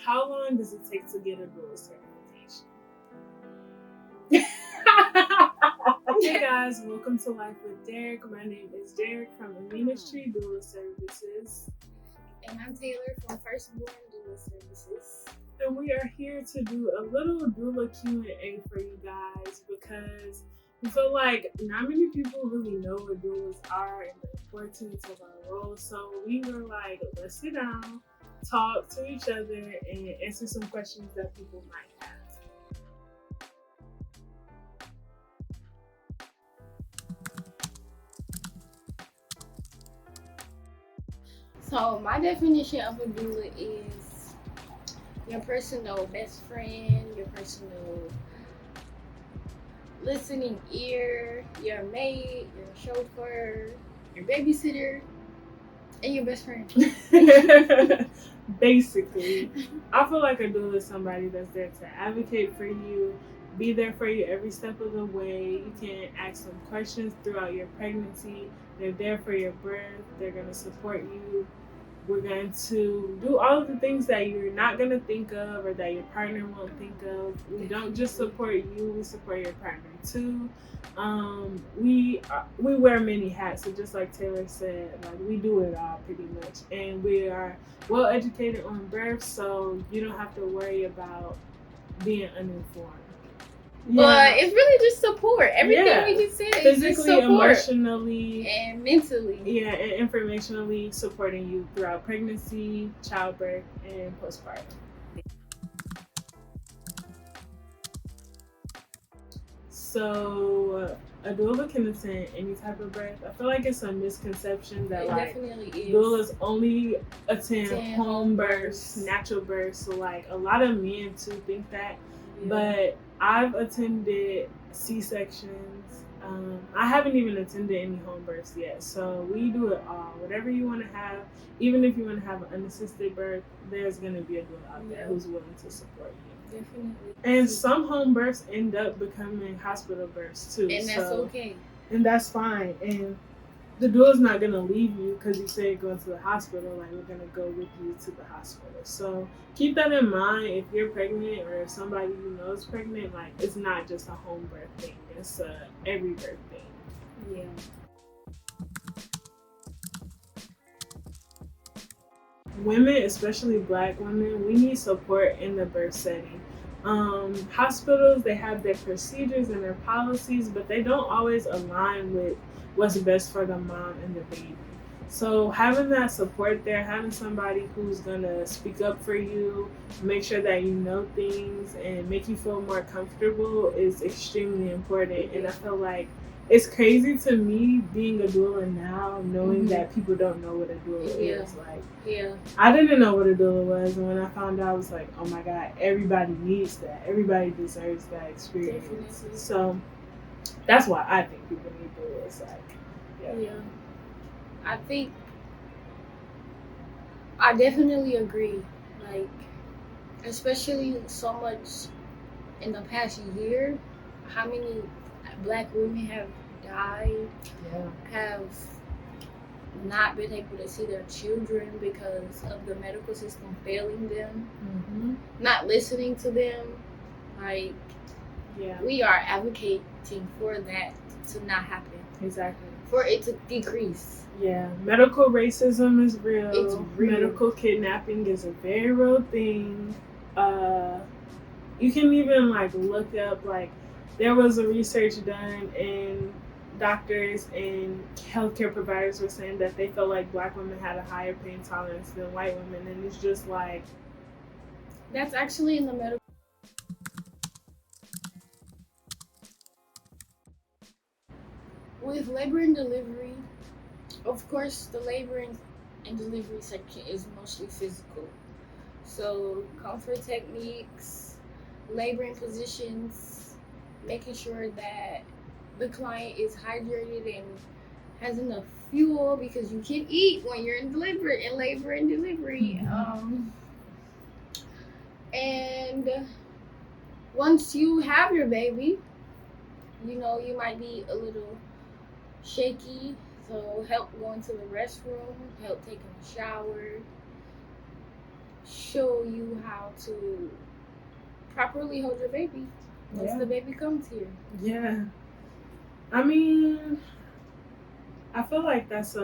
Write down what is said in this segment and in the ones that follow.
how long does it take to get a doula certification? Hey guys, welcome to Life with Derek. My name is Derek from the Ministry Doula Services. And I'm Taylor from Firstborn Doula Services. And we are here to do a little Doula Q A for you guys because we feel like not many people really know what doulas are and the importance of our role. So we were like, let's sit down, talk to each other, and answer some questions that people might have. So my definition of a doula is your personal best friend, your personal listening ear, your maid, your chauffeur, your babysitter, and your best friend. Basically, I feel like a doula is somebody that's there to advocate for you, be there for you every step of the way. You can ask them questions throughout your pregnancy. They're there for your birth. They're going to support you. We're going to do all of the things that you're not going to think of or that your partner won't think of. We don't just support you, we support your partner too. We wear many hats, so just like Taylor said, like we do it all pretty much. And we are well educated on birth, so you don't have to worry about being uninformed. But it's really just support. Everything we just said is just physically, support. Emotionally, And mentally. Yeah, and informationally supporting you throughout pregnancy, childbirth, and postpartum. So a doula can attend any type of birth. I feel like it's a misconception that definitely is. doulas only attend home births, natural births. So like a lot of men too think that. Yeah. But I've attended C-sections. I haven't even attended any home births yet. So we do it all. Whatever you want to have, even if you want to have an unassisted birth, there's going to be a doula out there who's willing to support you. Definitely. And some home births end up becoming hospital births too. And that's okay. And that's fine. And the doula's not going to leave you because you say you're going to the hospital. Like, we're going to go with you to the hospital. So keep that in mind. If you're pregnant or if somebody you know is pregnant, like, it's not just a home birth thing. It's a every birth thing. Yeah. Women, especially Black women, we need support in the birth setting. Hospitals, they have their procedures and their policies, but they don't always align with what's best for the mom and the baby. So having that support there, having somebody who's gonna speak up for you, make sure that you know things and make you feel more comfortable is extremely important. And I feel like it's crazy to me being a doula now, knowing that people don't know what a doula is. Like, I didn't know what a doula was, and when I found out, I was like, oh my God, everybody needs that. Everybody deserves that experience. Definitely. So that's why I think people need doulas. Yeah. I definitely agree. Like, especially so much in the past year, how many Black women have died, have not been able to see their children because of the medical system failing them, not listening to them. Like, we are advocating for that to not happen. Exactly. For it to decrease. Yeah, medical racism is real. It's real. Medical kidnapping is a very real thing. You can even like look up, like, there was a research done and doctors and healthcare providers were saying that they felt like Black women had a higher pain tolerance than white women, and it's just like, that's actually in the medical. With labor and delivery, of course, the labor and delivery section is mostly physical. So comfort techniques, laboring positions, making sure that the client is hydrated and has enough fuel, because you can eat when you're in labor and delivery. And once you have your baby, you might be a little shaky, so help going to the restroom, help taking a shower, show you how to properly hold your baby once the baby comes here. Yeah. I mean, I feel like that's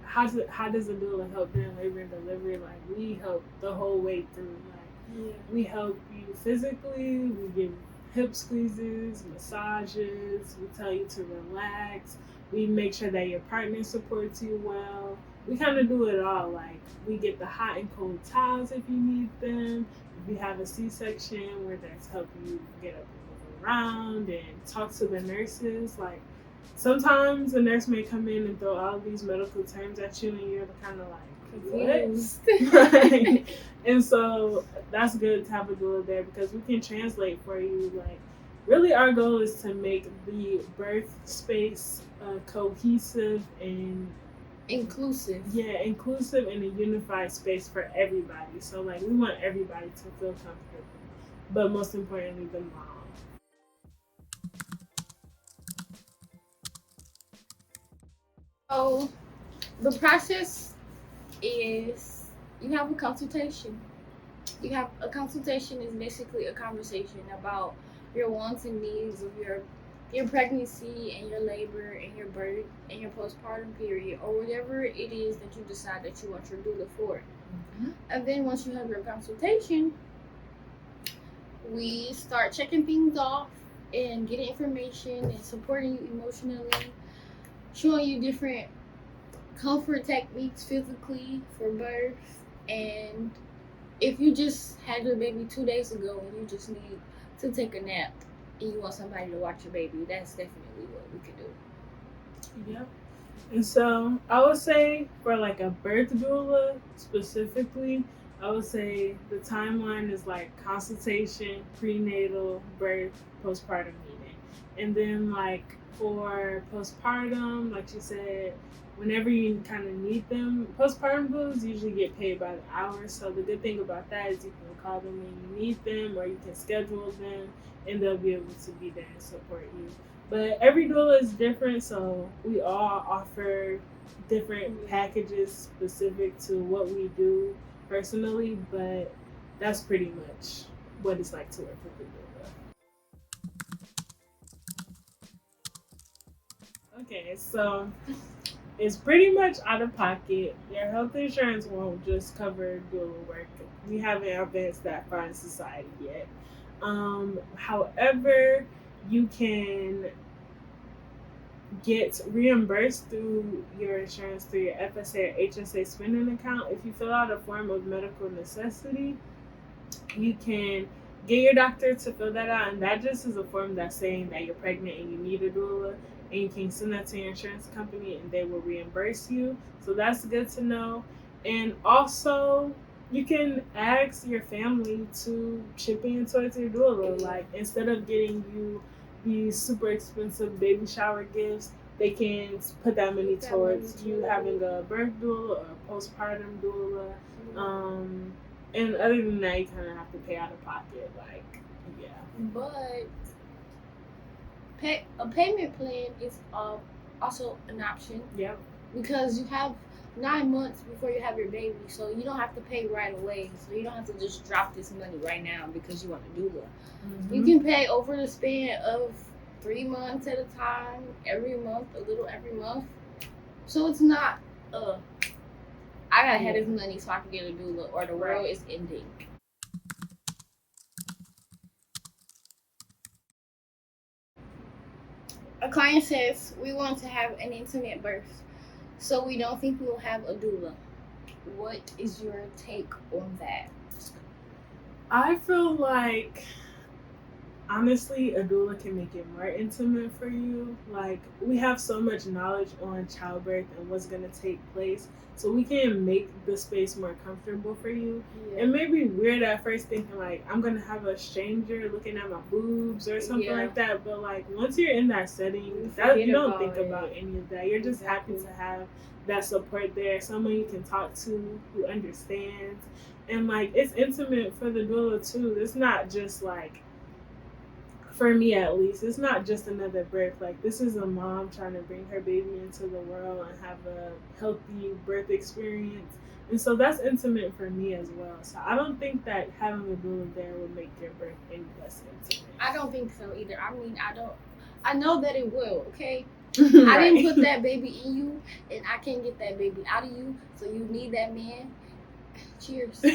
how does a doula help during labor and delivery? Like we help the whole way through. Like we help you physically. We give hip squeezes, massages. We tell you to relax. We make sure that your partner supports you well. We kind of do it all. Like we get the hot and cold towels if you need them. If you have a C-section, where that's helping you get up and move around and talk to the nurses. Like sometimes the nurse may come in and throw all of these medical terms at you, and you're kind of like, Confused. what? And so that's good to have a doula there because we can translate for you. Like, really, our goal is to make the birth space cohesive and inclusive. Yeah, inclusive and a unified space for everybody. So, like, we want everybody to feel comfortable, but most importantly, the mom. So the process is you have a consultation. You have a consultation is basically a conversation about your wants and needs of your pregnancy and your labor and your birth and your postpartum period or whatever it is that you decide that you want your doula for. Mm-hmm. And then once you have your consultation, we start checking things off and getting information and supporting you emotionally, showing you different comfort techniques physically for birth. And if you just had your baby 2 days ago and you just need to take a nap and you want somebody to watch your baby, that's definitely what we can do. Yep. And so I would say for like a birth doula specifically, I would say the timeline is like consultation, prenatal, birth, postpartum meeting. And then like for postpartum, like you said, whenever you kind of need them, postpartum doulas usually get paid by the hour. So the good thing about that is you can call them when you need them or you can schedule them and they'll be able to be there and support you. But every doula is different, so we all offer different packages specific to what we do personally, but that's pretty much what it's like to work with a doula. Okay, so it's pretty much out of pocket. Your health insurance won't just cover doula work. We haven't advanced that far in society yet. However, you can get reimbursed through your insurance through your FSA or HSA spending account. If you fill out a form of medical necessity, you can get your doctor to fill that out, and that just is a form that's saying that you're pregnant and you need a doula, and you can send that to your insurance company and they will reimburse you. So that's good to know. And also, you can ask your family to chip in towards your doula. Like, instead of getting you these super expensive baby shower gifts, they can put that money towards you having a birth doula or a postpartum doula. And other than that, you kind of have to pay out of pocket. Like, yeah. But a payment plan is also an option. Yep. Because you have 9 months before you have your baby, so you don't have to pay right away. So you don't have to just drop this money right now because you want to doula. Mm-hmm. You can pay over the span of 3 months at a time, every month, a little every month. So it's not I gotta have this money so I can get a doula or the world is ending. A client says, we want to have an intimate birth, so we don't think we will have a doula. What is your take on that? I feel like, honestly, a doula can make it more intimate for you. Like, we have so much knowledge on childbirth and what's going to take place, so we can make the space more comfortable for you. Yeah. It may be weird at first thinking, like, I'm going to have a stranger looking at my boobs or something like that, but, like, once you're in that setting, you don't think about any of that. You're just happy to have that support there, someone you can talk to who understands. And, like, it's intimate for the doula, too. It's not just, like, for me at least, it's not just another birth. Like, this is a mom trying to bring her baby into the world and have a healthy birth experience. And so that's intimate for me as well. So I don't think that having a doula there would make your birth any less intimate. I don't think so either. I mean, I know that it will, okay? Right. I didn't put that baby in you, and I can't get that baby out of you, so you need that man. Cheers. You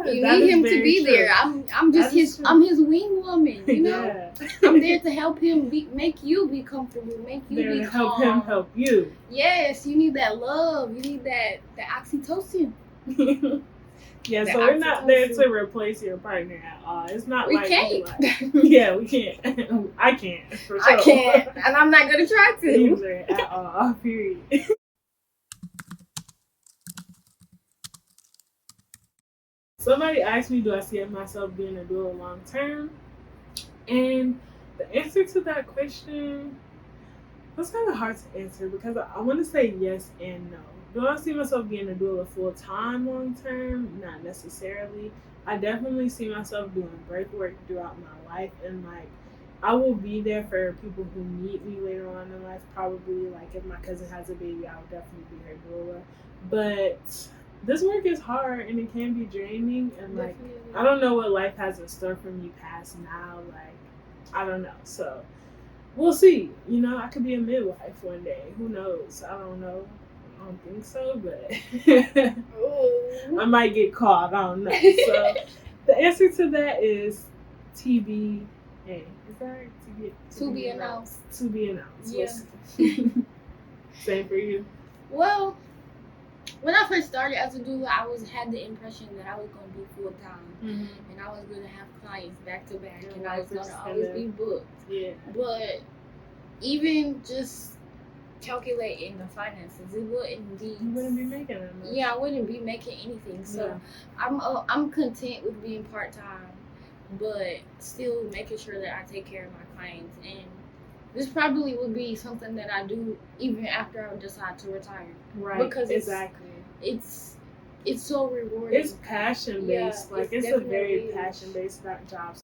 need him to be there. I'm just I'm his wing woman, you know. Yeah. I'm there to help him make you be comfortable, make you there be to calm. Help him help you. Yes, you need that love. You need that oxytocin. Yeah, so we're not there to replace your partner at all. It's not we can't. Yeah, we can't. I can't. For sure. I can't, and I'm not gonna try to. Either at all. Period. Somebody asked me, do I see myself being a doula long term? And the answer to that question was kind of hard to answer because I want to say yes and no. Do I see myself being a doula full time long term? Not necessarily. I definitely see myself doing birth work throughout my life, and like I will be there for people who need me later on in life. Probably like if my cousin has a baby, I would definitely be her doula. But this work is hard and it can be draining, and like I don't know what life has in store for me past now. Like I don't know. So we'll see. You know, I could be a midwife one day. Who knows? I don't know. I don't think so, but I might get called. I don't know. So the answer to that is TBA. Is that to be announced? To be announced. Yeah. Same for you. Well, when I first started as a doula, I had the impression that I was going to be full time, and I was going to have clients back to back, and I was going to always be booked. Yeah. But even just calculating the finances, it wouldn't be. You wouldn't be making that much. Yeah, I wouldn't be making anything. So I'm content with being part time, but still making sure that I take care of my clients. And this probably would be something that I do even after I decide to retire. Right. Because it's so rewarding. It's passion based. Yeah, it's a very passion based job.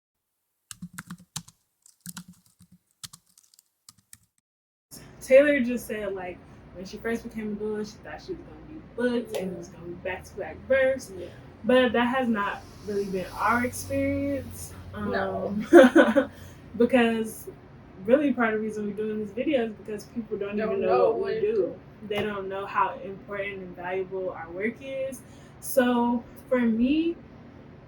Taylor just said like when she first became a doula, she thought she was gonna be booked and it was gonna be back to back births. Yeah. But that has not really been our experience. No. Because really part of the reason we're doing this video is because people don't even know what we do. They don't know how important and valuable our work is. So for me,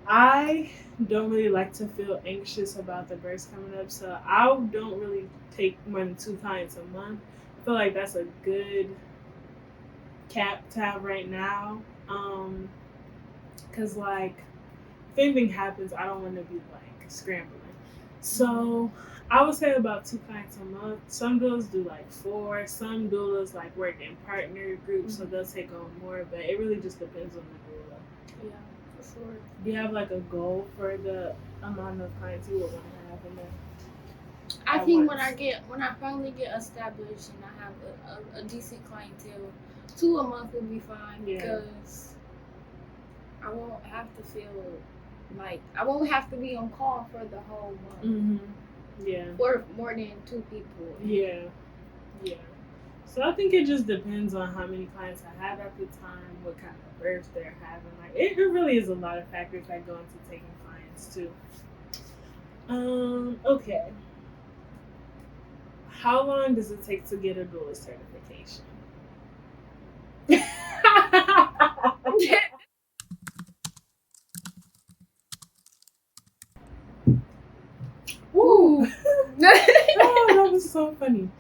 I don't really like to feel anxious about the births coming up. So I don't really take more than 2 clients a month. I feel like that's a good cap to have right now. Cause like if anything happens, I don't want to be like scrambling. So I would say about 2 clients a month. Some doulas do like 4. Some doulas like work in partner groups, so they'll take on more. But it really just depends on the doula. Yeah, for sure. Do you have like a goal for the amount of clients you would want to have in there? I think when I finally get established and I have a decent clientele, 2 a month would be fine because I won't have to feel like I won't have to be on call for the whole month. Yeah. Or more than 2 people. Yeah. Yeah. So I think it just depends on how many clients I have at the time, what kind of births they're having. Like it really is a lot of factors that go into taking clients too. Okay. How long does it take to get a doula certification? Ooh. Oh, that was so funny.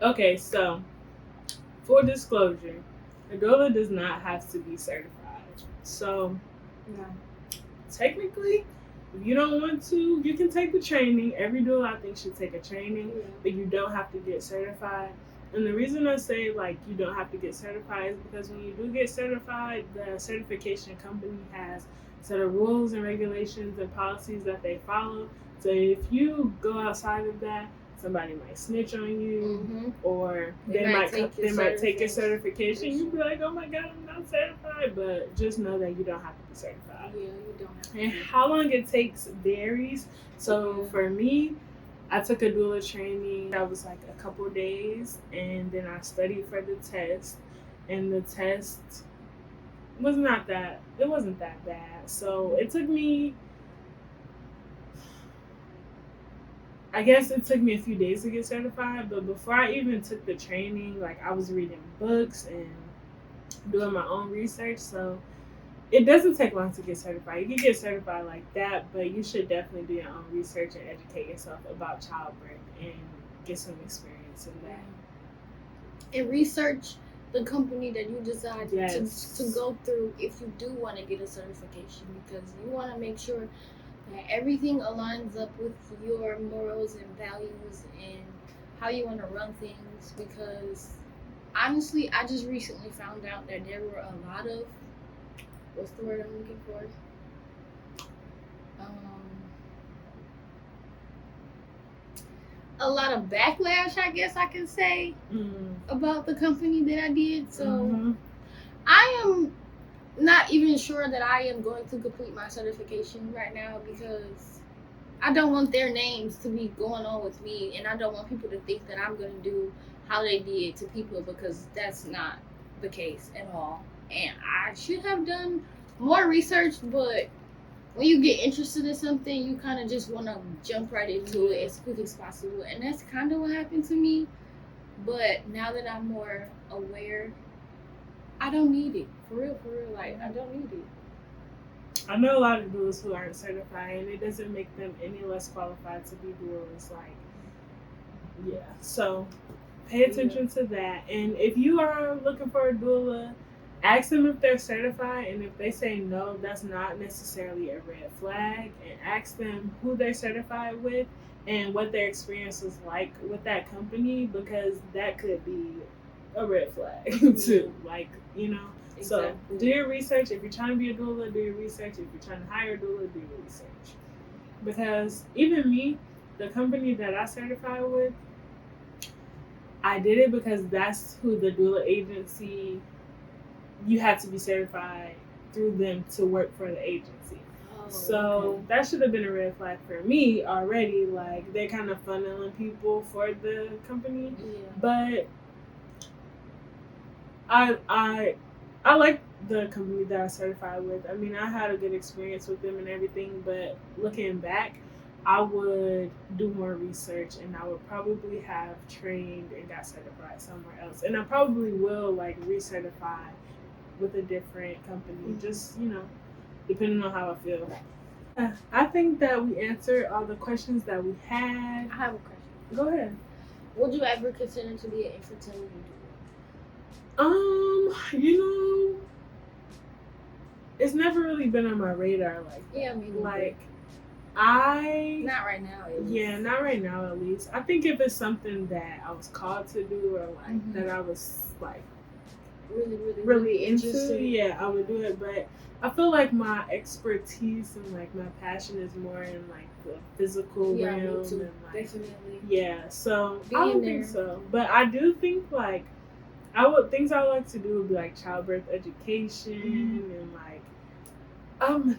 Okay, so full disclosure, a doula does not have to be certified. So technically, if you don't want to, you can take the training. Every doula I think should take a training, but you don't have to get certified. And the reason I say like you don't have to get certified is because when you do get certified, the certification company has a set of rules and regulations and policies that they follow. So if you go outside of that, somebody might snitch on you, or they might take your certification. You'd be like, oh my God, I'm not certified. But just know that you don't have to be certified. Yeah, you don't have to. And how long it takes varies. So for me, I took a doula training that was like a couple days, and then I studied for the test. And the test wasn't that bad. So it took me, I guess it took me a few days to get certified, but before I even took the training, like I was reading books and doing my own research. So it doesn't take long to get certified. You can get certified like that, but you should definitely do your own research and educate yourself about childbirth and get some experience in that. And research the company that you decide Yes. to go through if you do want to get a certification, because you want to make sure that everything aligns up with your morals and values and how you want to run things. Because honestly, I just recently found out that there were a lot of, what's the word I'm looking for? A lot of backlash, I guess I can say, about the company that I did. So I am not even sure that I am going to complete my certification right now, because I don't want their names to be going on with me, and I don't want people to think that I'm going to do how they did to people, because that's not the case at all. And I should have done more research, but when you get interested in something, you kind of just want to jump right into it as quick as possible. And that's kind of what happened to me. But now that I'm more aware, I don't need it. For real, like, I don't need it. I know a lot of doulas who aren't certified, and it doesn't make them any less qualified to be doulas. Like, yeah. So pay attention to that. And if you are looking for a doula, ask them if they're certified, and if they say no, that's not necessarily a red flag. And ask them who they're certified with and what their experience was like with that company, because that could be a red flag too. Like, you know. Exactly. So do your research. If you're trying to be a doula, do your research. If you're trying to hire a doula, do your research. Because even me, the company that I certified with, I did it because that's who the doula agency, you had to be certified through them to work for the agency. So that should have been a red flag for me already. Like, they're kind of funneling people for the company. Yeah. But I like the company that I certified with. I mean, I had a good experience with them and everything, but looking back, I would do more research, and I would probably have trained and got certified somewhere else. And I probably will, like, recertify with a different company, just, you know, depending on how I feel. I think that we answered all the questions that we had. I have a question. Go ahead. Would you ever consider to be an infertility doula? You know, it's never really been on my radar like that. Yeah, me like not right now. Yeah, not right now at least. I think if it's something that I was called to do, or like that I was like really into, yeah, I would do it. But I feel like my expertise and like my passion is more in like the physical realm, and like definitely. Yeah, so I don't think so. But I do think like things I would like to do would be like childbirth education, and like I'm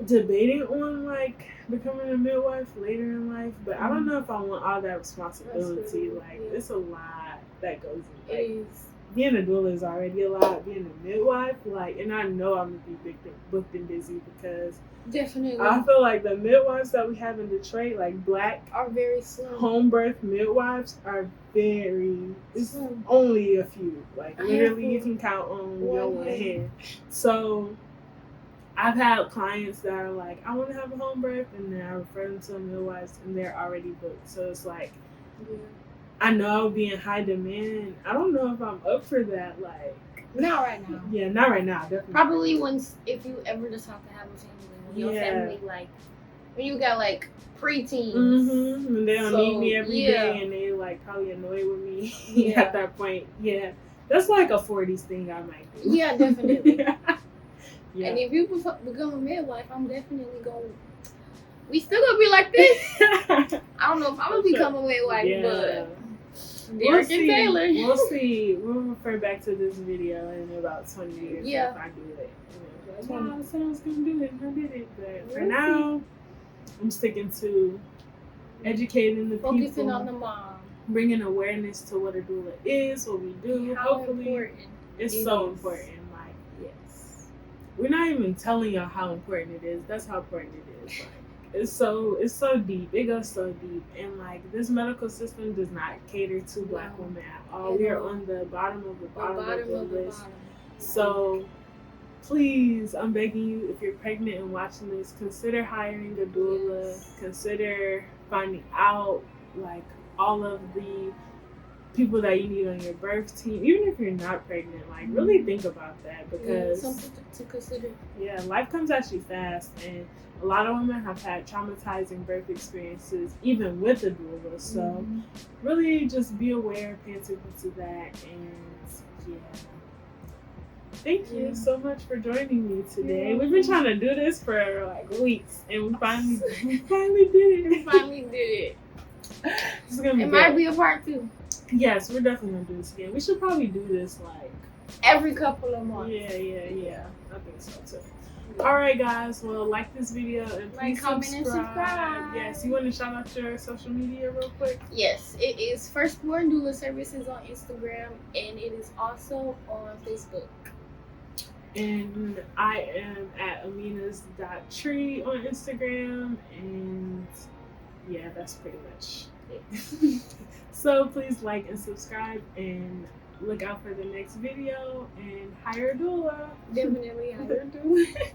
debating on like becoming a midwife later in life, but I don't know if I want all that responsibility. Like, it's a lot that goes in. Like, being a doula is already a lot. Being a midwife, like, and I know I'm gonna be booked and busy, because definitely I feel like the midwives that we have in Detroit, like black, are very slim. Home birth midwives are it's only a few. Like, literally, you can count on your one hand. So I've had clients that are like, I want to have a home birth, and then I refer them to midwives, and they're already booked. So it's like, I know I would be in high demand. I don't know if I'm up for that. Like, not right now. Yeah, not right now. Definitely. Probably if you ever decide to have a family, when your family, like, when you got like preteens, and they don't need me every day, and they like probably annoyed with me at that point. Yeah, that's like a 40s thing I might do. Yeah, definitely. Yeah. And if you become a midwife, I'm definitely going. We still gonna be like this. I don't know if I'm gonna become a midwife, but Derek and Taylor. We'll see. We'll refer back to this video in about 20 years if I do it. That's why I said I was gonna do it, and I did it. But for now, I'm sticking to educating the Focusing people, on the mom, bringing awareness to what a doula is, what we do. how Hopefully, important it's it so is. important. Like, Yes. we're not even telling y'all how important it is. That's how important it is. Like, it's so deep. It goes so deep, and like this medical system does not cater to Black women at all. We are on the bottom of the bottom of the list. So please, I'm begging you, if you're pregnant and watching this, consider hiring a doula. Yes. Consider finding out like all of the people that you need on your birth team, even if you're not pregnant. Like, really think about that, because something to consider. Yeah, life comes at you fast, and a lot of women have had traumatizing birth experiences, even with a doula. So, really, just be aware, pay attention to that, and yeah. Thank you so much for joining me today. We've been trying to do this for like weeks, and we finally did it. We finally did it. It's gonna be it good. might be a part 2. Yes, we're definitely gonna do this again. We should probably do this like every couple of months. Yeah. I think so too. All right, guys. Well, like this video and please comment, and subscribe. Yes, you want to shout out your social media real quick? Yes, it is Firstborn Doula Services on Instagram, and it is also on Facebook. And I am at aminas.tree on Instagram, and yeah, that's pretty much it. So please like and subscribe, and look out for the next video, and hire a doula. Definitely hire a doula.